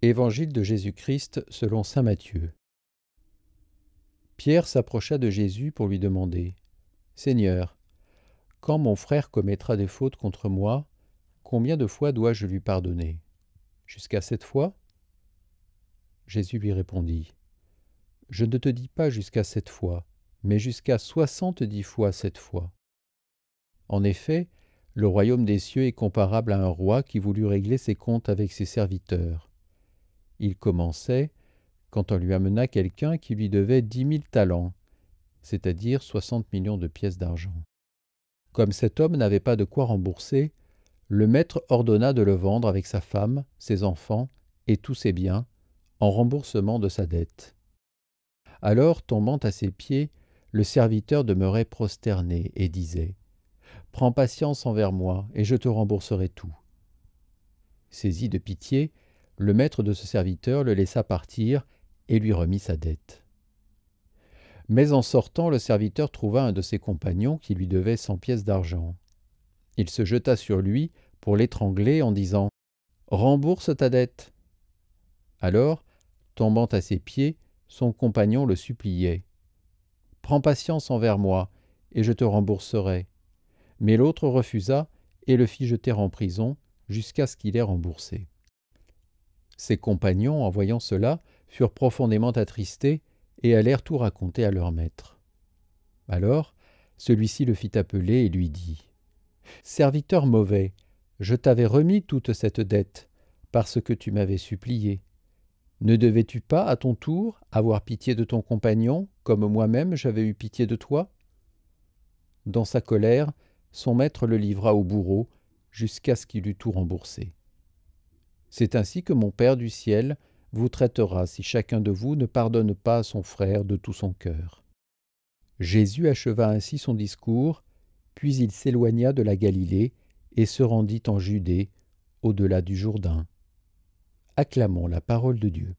Évangile de Jésus-Christ selon saint Matthieu. Pierre s'approcha de Jésus pour lui demander : « Seigneur, quand mon frère commettra des fautes contre moi, combien de fois dois-je lui pardonner ? Jusqu'à 7 fois ? » Jésus lui répondit : « Je ne te dis pas jusqu'à 7 fois, mais jusqu'à 70 fois 7 fois. » En effet, le royaume des cieux est comparable à un roi qui voulut régler ses comptes avec ses serviteurs. Il commençait quand on lui amena quelqu'un qui lui devait 10 000 talents, c'est-à-dire 60 millions de pièces d'argent. Comme cet homme n'avait pas de quoi rembourser, le maître ordonna de le vendre avec sa femme, ses enfants et tous ses biens, en remboursement de sa dette. Alors, tombant à ses pieds, le serviteur demeurait prosterné et disait : « Prends patience envers moi, et je te rembourserai tout. » Saisi de pitié, le maître de ce serviteur le laissa partir et lui remit sa dette. Mais en sortant, le serviteur trouva un de ses compagnons qui lui devait 100 pièces d'argent. Il se jeta sur lui pour l'étrangler en disant : « Rembourse ta dette. » Alors, tombant à ses pieds, son compagnon le suppliait : « Prends patience envers moi, et je te rembourserai. » Mais l'autre refusa et le fit jeter en prison jusqu'à ce qu'il ait remboursé. Ses compagnons, en voyant cela, furent profondément attristés et allèrent tout raconter à leur maître. Alors, celui-ci le fit appeler et lui dit : « Serviteur mauvais, je t'avais remis toute cette dette, parce que tu m'avais supplié. Ne devais-tu pas, à ton tour, avoir pitié de ton compagnon, comme moi-même j'avais eu pitié de toi ? » Dans sa colère, son maître le livra au bourreau, jusqu'à ce qu'il eût tout remboursé. C'est ainsi que mon Père du ciel vous traitera si chacun de vous ne pardonne pas à son frère de tout son cœur. » Jésus acheva ainsi son discours, puis il s'éloigna de la Galilée et se rendit en Judée, au-delà du Jourdain. Acclamons la parole de Dieu.